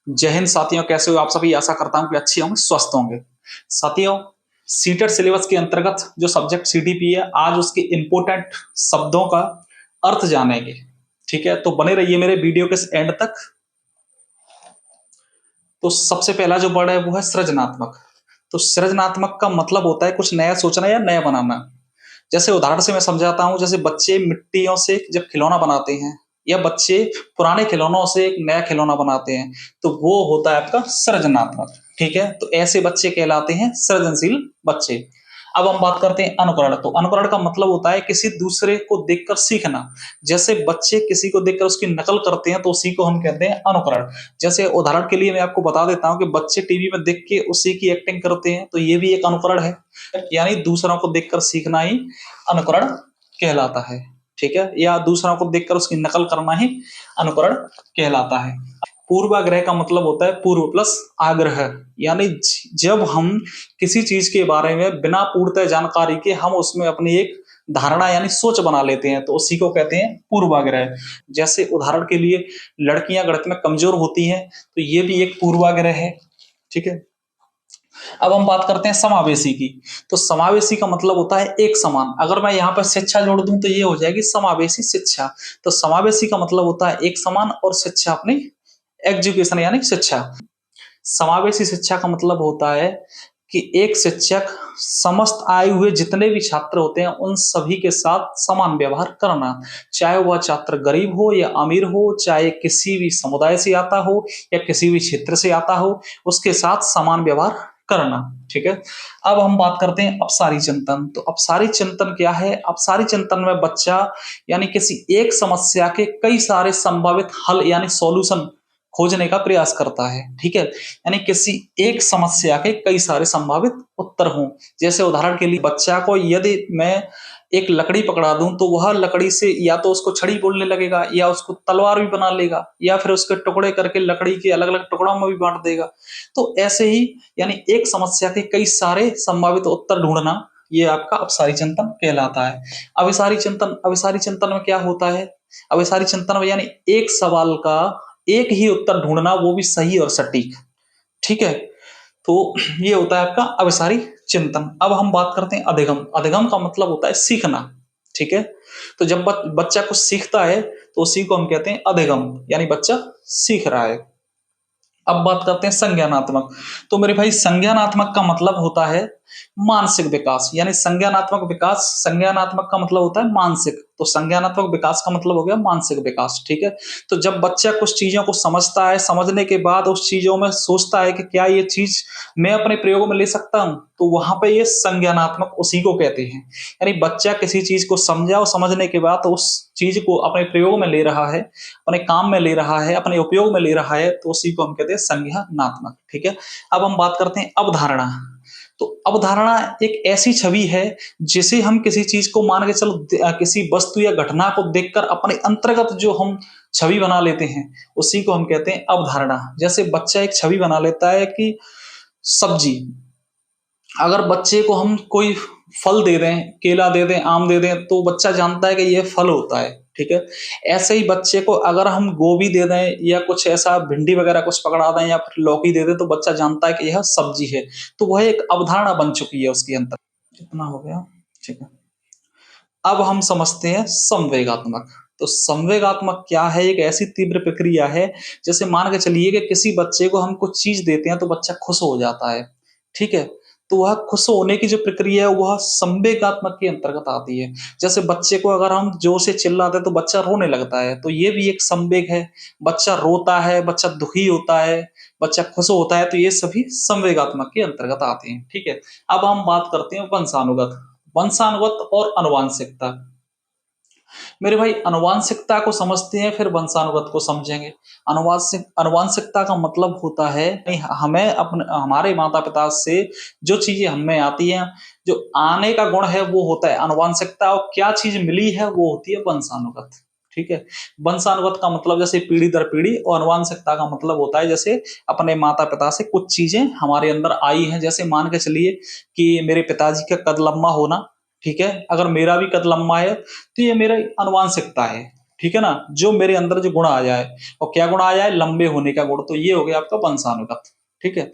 जय हिंद साथियों, कैसे हो आप सभी। आशा करता हूं कि अच्छे होंगे, स्वस्थ होंगे। साथियों, सीटेट सिलेबस के अंतर्गत जो सब्जेक्ट सीटीपी है, आज उसके इंपोर्टेंट शब्दों का अर्थ जानेंगे। ठीक है, तो बने रहिए मेरे वीडियो के एंड तक। तो सबसे पहला जो वर्ड है वो है सृजनात्मक। तो सृजनात्मक का मतलब होता है कुछ नया सोचना या नया बनाना। जैसे उदाहरण से मैं समझाता हूं, जैसे बच्चे मिट्टियों से जब खिलौना बनाते हैं या बच्चे पुराने खिलौनों से एक नया खिलौना बनाते हैं, तो वो होता है आपका सृजनात्मक। ठीक है, तो ऐसे बच्चे कहलाते हैं सृजनशील बच्चे। अब हम बात करते हैं अनुकरण। तो अनुकरण का मतलब होता है किसी दूसरे को देखकर सीखना। जैसे बच्चे किसी को देखकर उसकी नकल करते हैं तो उसी को हम कहते हैं अनुकरण। जैसे उदाहरण के लिए मैं आपको बता देता हूं कि बच्चे टीवी में देख के उसी की एक्टिंग करते हैं, तो ये भी एक अनुकरण है। यानी दूसरों को देखकर सीखना ही अनुकरण कहलाता है। ठीक है, या दूसरों को देखकर उसकी नकल करना ही अनुकरण कहलाता है। पूर्वाग्रह का मतलब होता है पूर्व प्लस आग्रह। यानी जब हम किसी चीज के बारे में बिना पूर्णतः जानकारी के हम उसमें अपनी एक धारणा यानी सोच बना लेते हैं, तो उसी को कहते हैं पूर्वाग्रह। जैसे उदाहरण के लिए लड़कियां गणित में कमजोर होती हैं, तो ये भी एक पूर्वाग्रह है। ठीक है, अब हम बात करते हैं समावेशी की। तो समावेशी का मतलब होता है एक समान। अगर मैं यहाँ पर शिक्षा जोड़ दूं तो ये हो जाएगी समावेशी शिक्षा। तो समावेशी का मतलब होता है एक समान, और शिक्षा अपनी एजुकेशन यानी शिक्षा। समावेशी शिक्षा का मतलब होता है कि एक शिक्षक समस्त आए हुए जितने भी छात्र होते हैं उन सभी के साथ समान व्यवहार करना। चाहे वह छात्र गरीब हो या अमीर हो, चाहे किसी भी समुदाय से आता हो या किसी भी क्षेत्र से आता हो, उसके साथ समान व्यवहार करना। ठीक है, अब हम बात करते हैं अपसारी चिंतन। तो अपसारी चिंतन क्या है? अपसारी चिंतन में बच्चा यानी किसी एक समस्या के कई सारे संभावित हल यानी सॉल्यूशन खोजने का प्रयास करता है। ठीक है, यानी किसी एक समस्या के कई सारे संभावित उत्तर हों। जैसे उदाहरण के लिए बच्चा को यदि मैं एक लकड़ी पकड़ा दूं तो वह लकड़ी से या तो उसको छड़ी बोलने लगेगा, या उसको तलवार भी बना लेगा, या फिर उसके टुकड़े करके लकड़ी के अलग अलग टुकड़ों में भी बांट देगा। तो ऐसे ही यानी एक समस्या के कई सारे संभावित उत्तर ढूंढना, ये आपका अपसारी चिंतन कहलाता है। अभिसारी चिंतन में क्या होता है? अभिसारी चिंतन में यानी एक सवाल का एक ही उत्तर ढूंढना, वो भी सही और सटीक। ठीक है, तो ये होता है आपका अभिसारी चिंतन। अब हम बात करते हैं अधिगम। अधिगम का मतलब होता है सीखना। ठीक है, तो जब बच्चा कुछ सीखता है तो उसी को हम कहते हैं अधिगम, यानी बच्चा सीख रहा है। अब बात करते हैं संज्ञानात्मक। तो मेरे भाई, संज्ञानात्मक का मतलब होता है मानसिक विकास। यानी संज्ञानात्मक विकास, संज्ञानात्मक का मतलब होता है मानसिक, तो संज्ञानात्मक विकास का मतलब हो गया मानसिक विकास। ठीक है, तो जब बच्चा कुछ चीजों को समझता है, समझने के बाद उस चीजों में सोचता है कि क्या ये चीज मैं अपने प्रयोग में ले सकता हूं, तो वहां पे ये संज्ञानात्मक उसी को कहते हैं। यानी बच्चा किसी चीज को समझा और समझने के बाद उस चीज को अपने प्रयोग में ले रहा है, अपने काम में ले रहा है, अपने उपयोग में ले रहा है, तो उसी को हम कहते हैं संज्ञानात्मक। ठीक है, अब हम बात करते हैं अवधारणा। तो अवधारणा एक ऐसी छवि है जिसे हम किसी चीज को मान के चलो, किसी वस्तु या घटना को देखकर अपने अंतर्गत जो हम छवि बना लेते हैं, उसी को हम कहते हैं अवधारणा। जैसे बच्चा एक छवि बना लेता है कि सब्जी, अगर बच्चे को हम कोई फल दे दें, केला दे दें, आम दे दें, तो बच्चा जानता है कि यह फल होता है। ठीक है, ऐसे ही बच्चे को अगर हम गोभी दे दें या कुछ ऐसा भिंडी वगैरह कुछ पकड़ा दें या फिर लौकी दे दें, तो बच्चा जानता है कि यह सब्जी है। तो वह एक अवधारणा बन चुकी है उसके अंदर। इतना हो गया। ठीक है, अब हम समझते हैं संवेगात्मक। तो संवेगात्मक क्या है? एक ऐसी तीव्र प्रक्रिया है, जैसे मान के चलिए कि किसी बच्चे को हम कुछ चीज देते हैं तो बच्चा खुश हो जाता है। ठीक है, तो वह खुश होने की जो प्रक्रिया है वह संवेगात्मक के अंतर्गत आती है। जैसे बच्चे को अगर हम जोर से चिल्लाते हैं तो बच्चा रोने लगता है, तो ये भी एक संवेग है। बच्चा रोता है, बच्चा दुखी होता है, बच्चा खुश होता है, तो ये सभी संवेगात्मक के अंतर्गत आते हैं। ठीक है, अब हम बात करते हैं वंशानुगत। वंशानुगत और अनुवांशिकता। मेरे भाई, अनुवांशिकता को समझते हैं फिर वंशानुगत को समझेंगे। अनुवांशिकता का मतलब होता है हमें अपने हमारे माता पिता से जो चीजें हमें आती हैं, जो आने का गुण है वो होता है अनुवांशिकता, और क्या चीज मिली है वो होती है वंशानुगत। ठीक है, वंशानुगत का मतलब जैसे पीढ़ी दर पीढ़ी, और अनुवांशिकता का मतलब होता है जैसे अपने माता पिता से कुछ चीजें हमारे अंदर आई हैं। जैसे मान के चलिए कि मेरे पिताजी का कद लंबा होना, ठीक है, अगर मेरा भी कद लंबा है तो ये मेरा अनुवांशिकता है। ठीक है ना, जो मेरे अंदर जो गुण आ जाए, और क्या गुण आ जाए, लंबे होने का गुण, तो ये हो गया आपका वंशानुगत। ठीक है।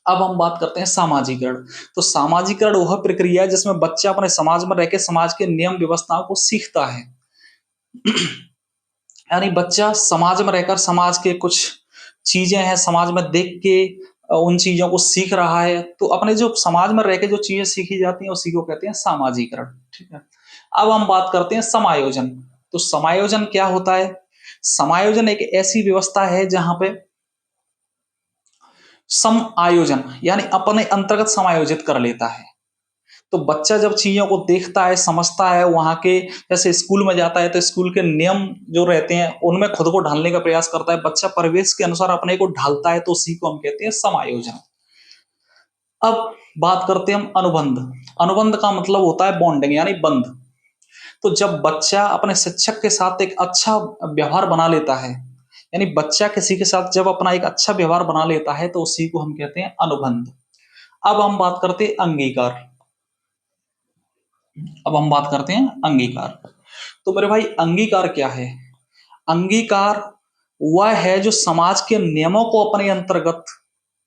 अब हम बात करते हैं सामाजिकरण। तो सामाजिकरण वह प्रक्रिया है जिसमें बच्चा अपने समाज में रहकर समाज के नियम व्यवस्थाओं को सीखता है। यानी बच्चा समाज में रहकर समाज के कुछ चीजें हैं, समाज में देख के उन चीजों को सीख रहा है, तो अपने जो समाज में रह के जो चीजें सीखी जाती हैं उसी को कहते हैं सामाजिकरण। ठीक है। अब हम बात करते हैं समायोजन। तो समायोजन क्या होता है? समायोजन एक ऐसी व्यवस्था है जहां पे सम आयोजन यानी अपने अंतर्गत समायोजित कर लेता है। तो बच्चा जब चीजों को देखता है, समझता है, वहां के जैसे स्कूल में जाता है तो स्कूल के नियम जो रहते हैं उनमें खुद को ढालने का प्रयास करता है, बच्चा परिवेश के अनुसार अपने को ढालता है, तो उसी को हम कहते हैं समायोजन। अब बात करते हैं हम अनुबंध। अनुबंध का मतलब होता है बॉन्डिंग यानी बंध। तो जब बच्चा अपने शिक्षक के साथ एक अच्छा व्यवहार बना लेता है, यानी बच्चा किसी के साथ जब अपना एक अच्छा व्यवहार बना लेता है, तो उसी को हम कहते हैं अनुबंध। अब हम बात करते हैं अंगीकार। अब हम बात करते हैं अंगीकार। तो मेरे भाई अंगीकार क्या है? अंगीकार वह है जो समाज के नियमों को अपने अंतर्गत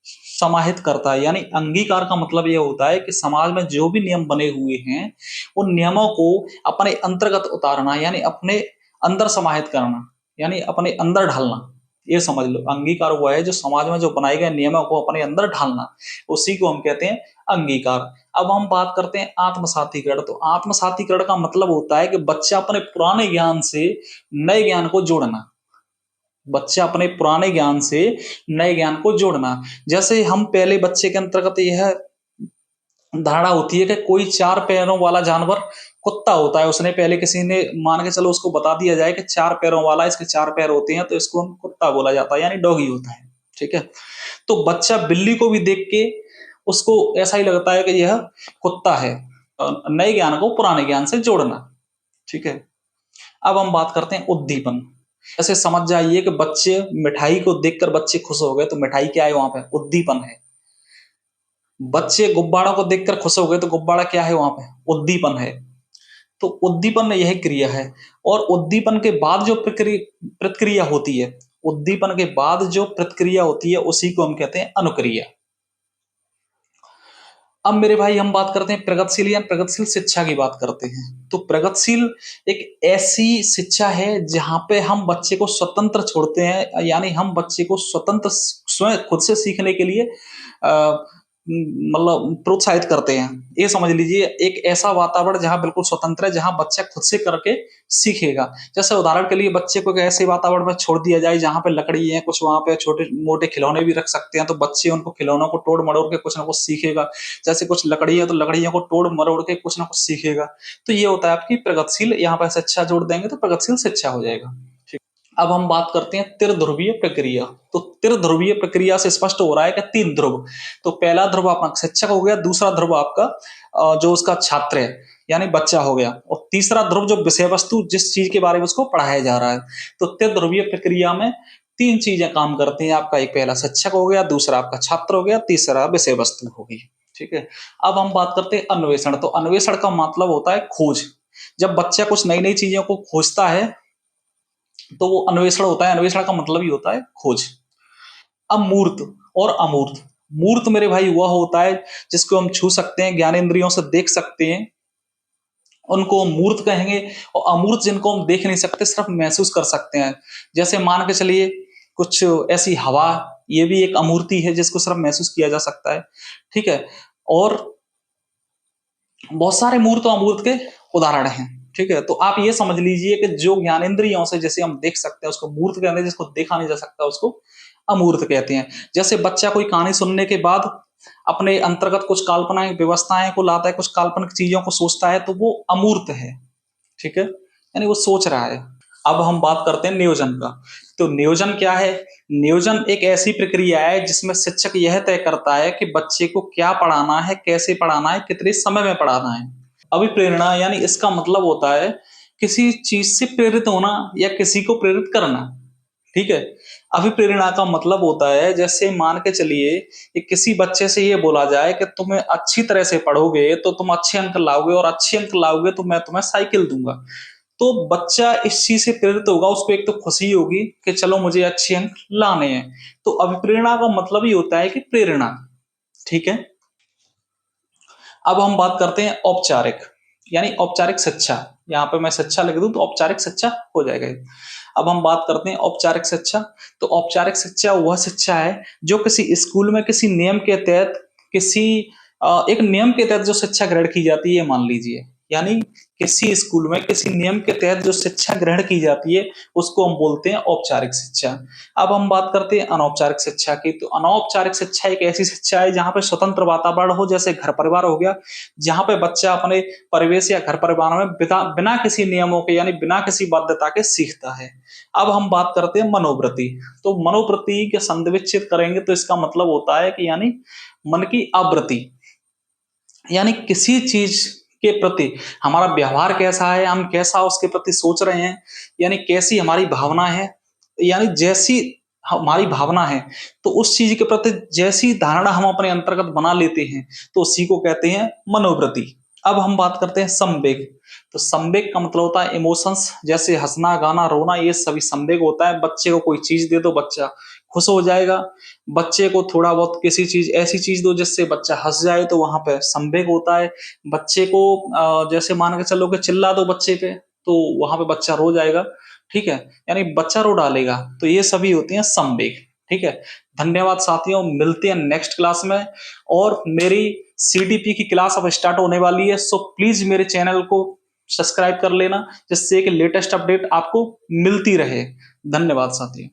समाहित करता है। यानी अंगीकार का मतलब यह होता है कि समाज में जो भी नियम बने हुए हैं उन नियमों को अपने अंतर्गत उतारना, यानी अपने अंदर समाहित करना, यानी अपने अंदर ढालना। ये समझ लो, अंगीकार हुआ है जो समाज में जो बनाए गए नियमों को अपने अंदर ढालना, उसी को हम कहते हैं अंगीकार। अब हम बात करते हैं आत्मसातीकरण। तो आत्मसातीकरण का मतलब होता है कि बच्चा अपने पुराने ज्ञान से नए ज्ञान को जोड़ना। बच्चा अपने पुराने ज्ञान से नए ज्ञान को जोड़ना। जैसे हम पहले बच्चे के अंतर्गत यह धारणा होती है कि कोई चार पैरों वाला जानवर कुत्ता होता है, उसने पहले किसी ने मान के चलो उसको बता दिया जाए कि चार पैरों वाला, इसके चार पैर होते हैं तो इसको हम कुत्ता बोला जाता है, यानी डॉगी होता है। ठीक है। तो बच्चा बिल्ली को भी देख के उसको ऐसा ही लगता है कि यह कुत्ता है। नए ज्ञान को पुराने ज्ञान से जोड़ना। ठीक है। अब हम बात करते हैं उद्दीपन। ऐसे समझ जाइए कि बच्चे मिठाई को देखकर बच्चे खुश हो गए, तो मिठाई क्या है वहां पे? उद्दीपन है। बच्चे गुब्बारों को देखकर खुश हो गए, तो गुब्बारा क्या है वहां पे? उद्दीपन है। तो उद्दीपन यह क्रिया है। और उद्दीपन के बाद जो प्रतिक्रिया होती है, उद्दीपन के बाद जो प्रतिक्रिया होती है उसी को हम कहते हैं अनुक्रिया। अब मेरे भाई हम बात करते हैं प्रगतिशील या प्रगतिशील शिक्षा की बात करते हैं। तो प्रगतिशील एक ऐसी शिक्षा है जहां पे हम बच्चे को स्वतंत्र छोड़ते हैं, यानी हम बच्चे को स्वतंत्र स्वयं खुद से सीखने के लिए मतलब प्रोत्साहित करते हैं। ये समझ लीजिए एक ऐसा वातावरण जहां बिल्कुल स्वतंत्र है, जहां बच्चा खुद से करके सीखेगा। जैसे उदाहरण के लिए बच्चे को एक ऐसे वातावरण में छोड़ दिया जाए जहां पे लकड़ी है, कुछ वहां पे छोटे मोटे खिलौने भी रख सकते हैं, तो बच्चे उनको खिलौनों को तोड़ मरोड़ के कुछ ना कुछ सीखेगा। जैसे कुछ लकड़ी है तो लकड़ियों को तोड़ मरोड़ के कुछ ना कुछ सीखेगा। तो ये होता है आपकी प्रगतिशील। यहाँ पर शिक्षा जोड़ देंगे तो प्रगतिशील शिक्षा हो जाएगा। अब हम बात करते हैं त्रिध्रुवीय प्रक्रिया। तो त्रिध्रुवीय प्रक्रिया से स्पष्ट हो रहा है कि तीन ध्रुव। तो पहला ध्रुव आपका शिक्षक हो गया, दूसरा ध्रुव आपका जो उसका छात्र है यानी बच्चा हो गया, और तीसरा ध्रुव जो विषय वस्तु जिस चीज के बारे में उसको पढ़ाया जा रहा है। तो त्रिध्रुवीय प्रक्रिया में तीन चीजें काम करती हैं आपका, एक पहला शिक्षक हो गया, दूसरा आपका छात्र हो गया, तीसरा विषय वस्तु हो गई। ठीक है। अब हम बात करते हैं अन्वेषण। तो अन्वेषण का मतलब होता है खोज। जब बच्चा कुछ नई नई चीजों को खोजता है तो वो अन्वेषण होता है। अन्वेषण का मतलब ही होता है खोज। अब मूर्त और अमूर्त। मूर्त मेरे भाई वह होता है जिसको हम छू सकते हैं, ज्ञानेंद्रियों से देख सकते हैं, उनको हम मूर्त कहेंगे। और अमूर्त जिनको हम देख नहीं सकते, सिर्फ महसूस कर सकते हैं। जैसे मान के चलिए कुछ ऐसी हवा, ये भी एक अमूर्ति है जिसको सिर्फ महसूस किया जा सकता है। ठीक है। और बहुत सारे मूर्त और अमूर्त के उदाहरण हैं। ठीक है। तो आप ये समझ लीजिए कि जो ज्ञानेंद्रियों से जैसे हम देख सकते हैं उसको मूर्त कहते हैं, जिसको देखा नहीं जा सकता उसको अमूर्त कहते हैं। जैसे बच्चा कोई कहानी सुनने के बाद अपने अंतर्गत कुछ काल्पनिक व्यवस्थाएं को लाता है, कुछ काल्पनिक चीजों को सोचता है, तो वो अमूर्त है। ठीक है। यानी वो सोच रहा है। अब हम बात करते हैं नियोजन का। तो नियोजन क्या है? नियोजन एक ऐसी प्रक्रिया है जिसमें शिक्षक यह तय करता है कि बच्चे को क्या पढ़ाना है, कैसे पढ़ाना है, कितने समय में पढ़ाना है। अभिप्रेरणा यानी इसका मतलब होता है किसी चीज से प्रेरित होना या किसी को प्रेरित करना। ठीक है। अभिप्रेरणा का मतलब होता है, जैसे मान के चलिए कि किसी बच्चे से ये बोला जाए कि तुम्हें अच्छी तरह से पढ़ोगे तो तुम अच्छे अंक लाओगे, और अच्छे अंक लाओगे तो मैं तुम्हें साइकिल दूंगा। तो बच्चा इस चीज से प्रेरित होगा, उसको एक तो खुशी होगी कि चलो मुझे अच्छे अंक लाने हैं। तो अभिप्रेरणा का मतलब ही होता है कि प्रेरणा। ठीक है, अब हम बात करते हैं औपचारिक, यानी औपचारिक शिक्षा। यहाँ पे मैं शिक्षा लिख दूं तो औपचारिक शिक्षा हो जाएगा। अब हम बात करते हैं औपचारिक शिक्षा। तो औपचारिक शिक्षा वह शिक्षा है जो किसी स्कूल में किसी नियम के तहत, किसी एक नियम के तहत जो शिक्षा ग्रहण की जाती है, मान लीजिए, यानी किसी स्कूल में किसी नियम के तहत जो शिक्षा ग्रहण की जाती है उसको हम बोलते हैं औपचारिक शिक्षा। अब हम बात करते हैं अनौपचारिक शिक्षा की। तो अनौपचारिक शिक्षा एक ऐसी शिक्षा है जहां पे स्वतंत्र वातावरण हो, जैसे घर परिवार हो गया, जहां पे बच्चा अपने परिवेश या घर परिवार में बिना बिना किसी नियमों के, यानी बिना किसी बाध्यता के सीखता है। अब हम बात करते हैं मनोवृत्ति। तो मनोवृत्ति के संदर्भित करेंगे तो इसका मतलब होता है कि यानी मन की आवृत्ति, यानी किसी चीज के प्रति हमारा व्यवहार कैसा है, हम कैसा उसके प्रति सोच रहे हैं, यानी कैसी हमारी भावना है, यानी जैसी हमारी भावना है तो उस चीज के प्रति जैसी धारणा हम अपने अंतर्गत बना लेते हैं तो उसी को कहते हैं मनोवृत्ति। अब हम बात करते हैं संवेग। तो संवेग का मतलब होता है इमोशंस, जैसे हंसना, गाना, रोना, ये सभी संवेग होता है। बच्चे को कोई चीज दे दो, बच्चा खुश हो जाएगा। बच्चे को थोड़ा बहुत किसी चीज, ऐसी चीज दो जिससे बच्चा हंस जाए, तो वहां पे संवेग होता है। बच्चे को जैसे मान के चलो कि चिल्ला दो बच्चे पे, तो वहां पे बच्चा रो जाएगा। ठीक है, यानी बच्चा रो डालेगा। तो ये सभी होते हैं संवेग। ठीक है, धन्यवाद साथियों, मिलते हैं नेक्स्ट क्लास में। और मेरी सीडीपी की क्लास अब स्टार्ट होने वाली है, सो प्लीज मेरे चैनल को सब्सक्राइब कर लेना, जिससे कि लेटेस्ट अपडेट आपको मिलती रहे। धन्यवाद साथियों।